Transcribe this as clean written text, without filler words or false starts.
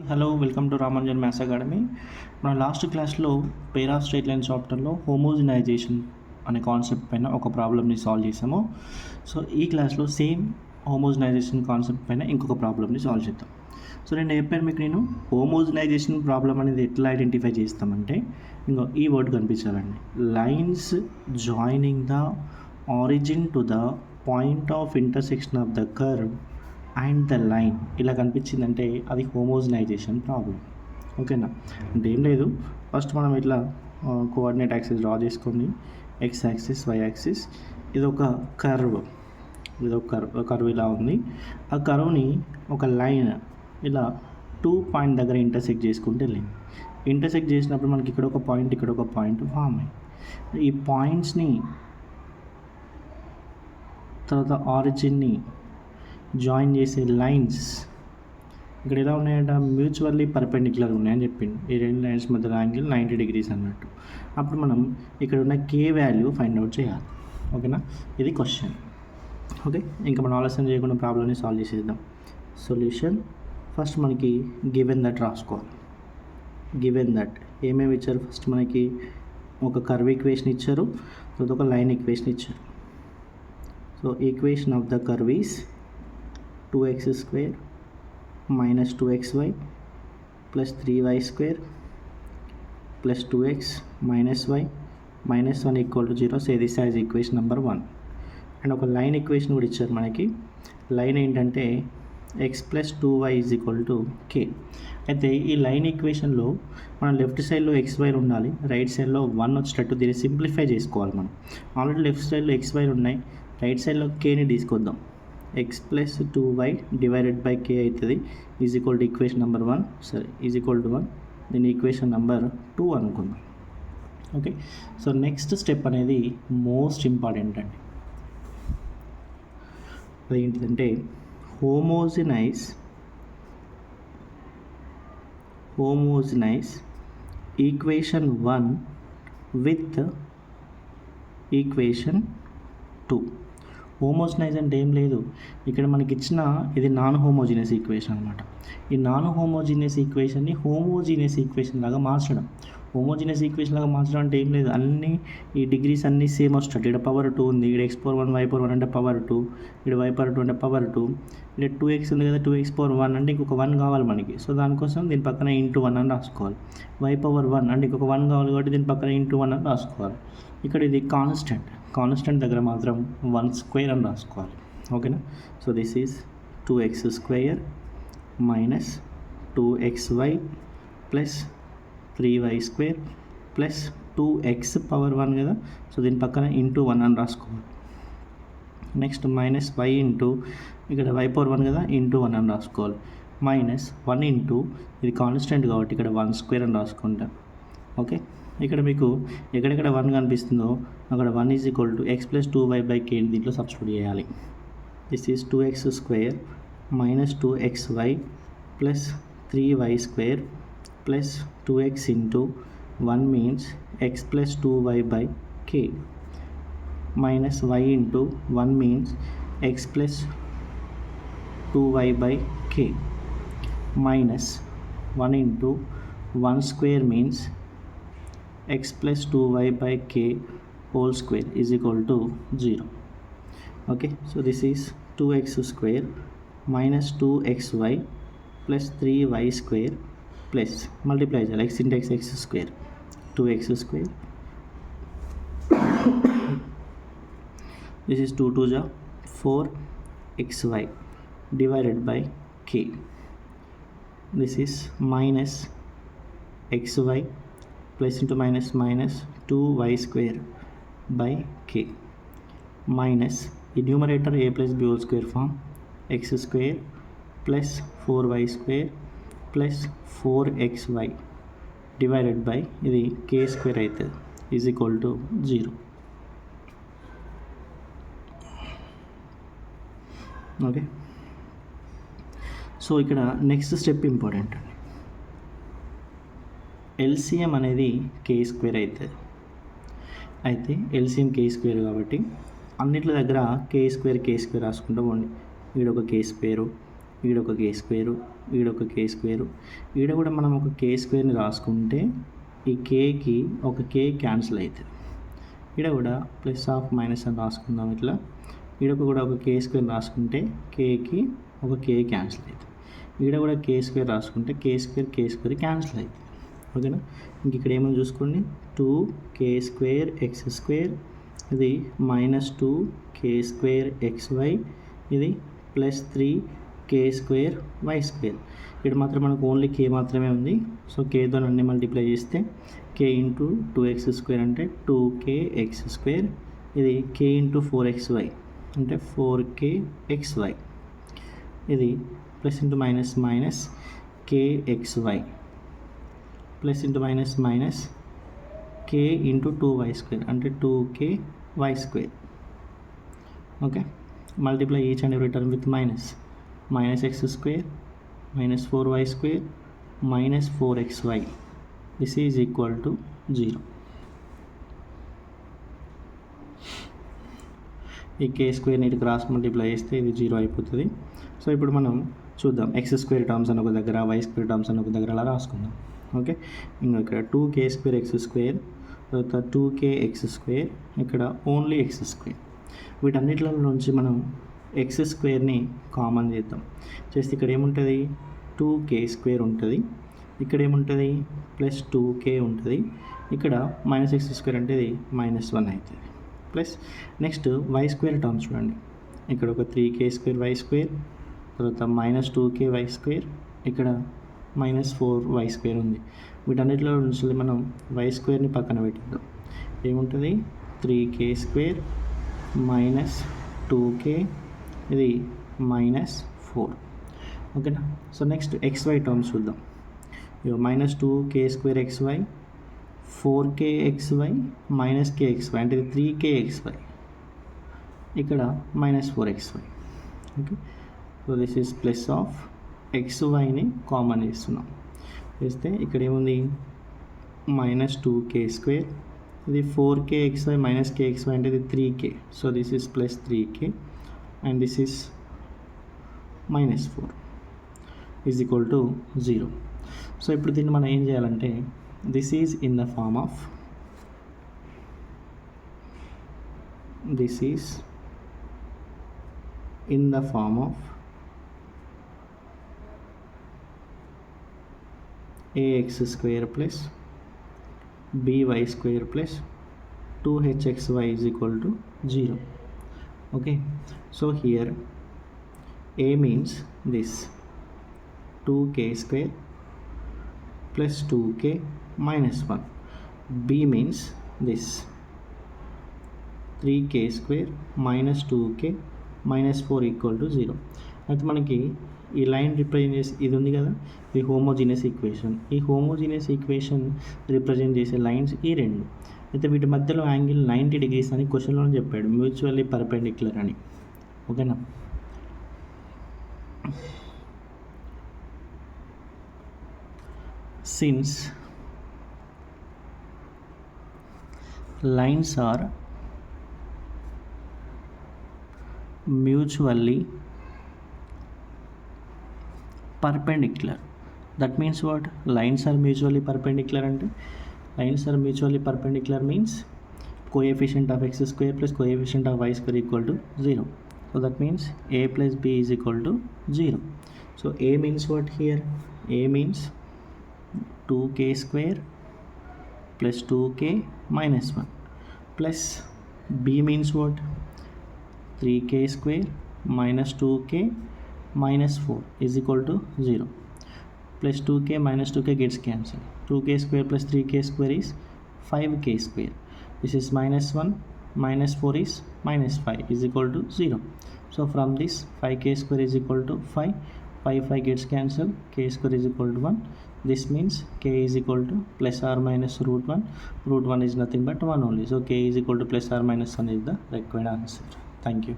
Hello, welcome to Ramanujan maths academy. మన last క్లాస్లో pair of straight line చాప్టర్లో హోమోజినైజేషన్ అనే కాన్సెప్ట్ పైన ఒక ప్రాబ్లమ్ని సాల్వ్ చేసాము. సో ఈ క్లాస్లో సేమ్ హోమోజినైజేషన్ కాన్సెప్ట్ పైన ఇంకొక ప్రాబ్లమ్ని సాల్వ్ చేద్దాం. సో నేను చెప్పాను మీకు, నేను హోమోజినైజేషన్ ప్రాబ్లం అనేది ఎట్లా ఐడెంటిఫై చేస్తామంటే, ఇంకో ఈ వర్డ్ కనిపించాలండి, lines joining the origin to the point of intersection of the curve and the line ఇలా కనిపించిందంటే అది హోమోజినైజేషన్ ప్రాబ్లం. ఓకేనా? అంటే ఏం లేదు, ఫస్ట్ మనం ఇట్లా కోఆర్డినేట్ యాక్సిస్ డ్రా చేసుకోండి. ఎక్స్ యాక్సిస్, వై యాక్సిస్, ఇదొక కర్వ్, కర్వ్ ఇలా ఉంది. ఆ కర్వ్ని ఒక లైన్ ఇలా 2 పాయింట్ దగ్గర ఇంటర్సెక్ట్ చేసుకుంటే వెళ్ళింది. ఇంటర్సెక్ట్ చేసినప్పుడు మనకి ఇక్కడ ఒక పాయింట్, ఇక్కడ ఒక పాయింట్ ఫామ్ అయ్యి, ఈ పాయింట్స్ని తర్వాత ఆరిజిన్ని జాయిన్ చేసే లైన్స్ ఇక్కడ ఎలా ఉన్నాయంట, మ్యూచువల్లీ పర్పెండిక్యులర్ ఉన్నాయని చెప్పింది. ఈ రెండు లైన్స్ మధ్య యాంగిల్ 90 degrees అన్నట్టు. అప్పుడు మనం ఇక్కడ ఉన్న కే వాల్యూ ఫైండ్ అవుట్ చేయాలి. ఓకేనా? ఇది క్వశ్చన్. ఓకే, ఇంకా మనం ఆలస్యం చేయకుండా ప్రాబ్లమ్ని సాల్వ్ చేసేద్దాం. సొల్యూషన్ ఫస్ట్ మనకి గివెన్ దట్ రాసుకోవాలి. గివెన్ దట్ ఏమేమి ఇచ్చారు, ఫస్ట్ మనకి ఒక కర్వ్ ఈక్వేషన్ ఇచ్చారు, తర్వాత ఒక లైన్ ఈక్వేషన్ ఇచ్చారు. So equation of the curve is 2x square minus 2xy plus 3y square plus 2x minus y minus 1 equal to 0. Say this as equation number 1. And ఒక line equation కూడా ఇచ్చారు మనకి. Line ఏంటంటే x plus 2y is equal to k. అయితే ఈ line ఈక్వేషన్లో మనం left సైడ్లో xy ఉండాలి, రైట్ సైడ్లో 1 వచ్చేటట్టు దీన్ని సింప్లిఫై చేసుకోవాలి. మనం ఆల్రెడీ లెఫ్ట్ సైడ్లో xy ఉన్నాయి, రైట్ సైడ్లో kని తీసుకొద్దాం. x plus 2y divided by k అవుతుంది, is equal to equation number 1. సరే, ఈజ్ ఈక్వల్ టు 1, దీని ఈక్వేషన్ నెంబర్ 2 అనుకుందాం. ఓకే, సో నెక్స్ట్ స్టెప్ అనేది మోస్ట్ ఇంపార్టెంట్ అండి. అదేంటిదంటే homogenize equation 1 with equation 2. Homogenize అంటే ఏం లేదు, ఇక్కడ మనకి ఇచ్చిన ఇది నాన్ హోమోజీనియస్ ఈక్వేషన్ అనమాట. ఈ నాన్ హోమోజీనియస్ ఈక్వేషన్ని హోమోజీనియస్ ఈక్వేషన్ లాగా మార్చడం. హోమోజీనియస్ ఈక్వేషన్ లాగా మార్చడం అంటే ఏం లేదు, అన్నీ ఈ డిగ్రీస్ అన్నీ సేమ్ వస్తాయి. ఇక్కడ పవర్ 2 ఉంది, ఇక్కడ x⁴1 y⁴1 అంటే పవర్ 2, ఇక్కడ y⁴2 అంటే పవర్ 2, ఇక్కడ 2x ఉంది కదా, 2x⁴1 అంటే ఇంకొక 1 కావాలి మనకి. సో దానికోసం దీని పక్కన *1 అని రాసుకోవాలి. y⁴1 అంటే ఇంకొక 1 కావాలి కాబట్టి దీని పక్కన *1 అని రాసుకోవాలి. ఇక్కడ ఇది కాన్స్టెంట్ దగ్గర మాత్రం 1² అని రాసుకోవాలి. ఓకేనా? So this is 2x² minus 2xy plus 3y² plus 2x power 1 కదా, సో దీని పక్కన *1 అని రాసుకోవాలి. నెక్స్ట్ మైనస్ y ఇంటూ ఇక్కడ y⁴1 కదా, *1 అని రాసుకోవాలి. మైనస్ 1 ఇంటూ ఇది కాన్స్టెంట్ కాబట్టి ఇక్కడ 1² అని రాసుకుంటాం. ఓకే, ఇక్కడ మీకు ఎక్కడెక్కడ 1 కనిపిస్తుందో అక్కడ 1 is equal to x plus 2y/k దీంట్లో సబ్స్టిట్యూట్ చేయాలి. This is 2x² minus 2xy plus 3y² plus 2x into 1 means x plus 2y/k minus y into 1 means x plus 2y/k minus 1 into 1² means x plus 2y/k whole square is equal to 0. Okay, so this is 2x² minus 2xy plus 3y² plus multiply x into x² 2x². This is 2 2 ja 4xy divided by k. This is minus xy plus into minus 2y² by k minus the numerator a plus b whole square form x² plus 4y² plus 4xy divided by ఇది k² అవుతుంది, is equal to 0. Okay, so ఇక్కడ next step important అండి. LCM అనేది k² అవుతుంది. అయితే LCM k² కాబట్టి అన్నిట్ల దగ్గర k² రాసుకుంటూ పోండి. ఇక్కడ ఒక k², ఈడొక కే స్క్వేరు, ఈడొక కే స్క్వేరు, ఈడ కూడా మనం ఒక కే స్క్వేర్ని రాసుకుంటే ఈ కేకి ఒక కే క్యాన్సిల్ అవుతుంది. ఈడ కూడా ప్లస్ ఆఫ్ మైనస్ అని రాసుకుందాం. ఇట్లా ఈడొక కూడా ఒక కే స్క్వేర్ రాసుకుంటే కేకి ఒక కే క్యాన్సిల్ అవుతుంది. ఈడ కూడా కే స్క్వేర్ రాసుకుంటే కే స్క్వేర్ క్యాన్సిల్ అవుతుంది. ఓకేనా? ఇంక ఇక్కడ ఏమని చూసుకోండి, 2k² x², ఇది -2k² xy, ఇది +3k² y². ఇక్కడ మాత్రం మనకు ఓన్లీ కే మాత్రమే ఉంది. సో కేతో అన్ని మల్టిప్లై చేస్తే k × 2x² అంటే 2kx², ఇది k × 4xy అంటే 4kxy, ఇది plus into minus minus kxy plus into minus minus k × 2y² అంటే 2ky². Okay, multiply each and every term with minus -x² -4y² -4xy. This is equal to 0. ఈ k² నీటి cross multiply చేస్తే ఇది 0 అయిపోతుంది. So ఇప్పుడు మనం చూద్దాం, x² terms అని ఒక దగ్గర, y² టర్మ్స్ అని ఒక దగ్గర అలా రాసుకుందాం. ఓకే, ఇంకా ఇక్కడ 2k² x², తర్వాత 2kx², ఇక్కడ ఓన్లీ x². వీటన్నిటిలో నుంచి మనం x²ని కామన్ చేద్దాం. చేస్తే ఇక్కడ ఏముంటుంది, 2k² ఉంటుంది, ఇక్కడ ఏముంటుంది ప్లస్ 2k ఉంటుంది, ఇక్కడ -x² అంటే ఇది -1 అవుతుంది. ప్లస్ నెక్స్ట్ y² టర్మ్స్ చూడండి, ఇక్కడ ఒక 3k² y², తర్వాత -2k y², ఇక్కడ -4y² ఉంది. వీటన్నిటిలో నుంచి మనం y²ని పక్కన పెట్టిద్దాం. ఏముంటుంది 3k² -2k, ఇది -4. ఓకేనా? సో నెక్స్ట్ xy టర్మ్స్ చూద్దాం. -2k² xy, 4kxy -kxy అంటే ఇది 3kxy, ఇక్కడ -4xy. Okay, so this is plus of xyని కామన్ చేస్తున్నాం. చేస్తే ఇక్కడ ఏముంది -2k², ఇది 4kxy -kxy అంటే ఇది 3k, so this is plus 3k and this is -4 is equal to 0. So ఇప్పుడు దీన్ని మనం ఏం చేయాలంటే, this is in the form of, this is in the form of ax² plus by² plus 2hxy is equal to 0. Okay, so here a means this 2k² plus 2k minus 1, b means this 3k² minus 2k minus 4 equal to 0. అయితే మనకి ఈ line represent చేసి ఇది ఉంది కదా, ఇది homogeneous equation. ఈ homogeneous equation represent చేసే లైన్స్ ఈ రెండు. అయితే వీటి మధ్యలో యాంగిల్ 90 degrees అని క్వశ్చన్లో చెప్పాడు, మ్యూచువల్లీ పర్పెండిక్యులర్ అని. ఓకేనా? Since lines are mutually perpendicular, that means what, lines are mutually perpendicular అంటే lines are mutually perpendicular means coefficient of x² plus coefficient of y² equal to 0. So that means a plus b is equal to 0. So a means what here, a means 2k² plus 2k minus 1 plus b means what, 3k² minus 2k minus 4 is equal to 0. Plus 2k minus 2k gets cancelled. 2k² plus 3k² is 5k². This is -1 minus 4 is -5 is equal to 0. So from this 5k² is equal to 5. 5 gets cancelled. k² is equal to 1. This means k is equal to plus or minus √1. √1 is nothing but 1 only. So k is equal to plus or minus 1 is the required answer. Thank you.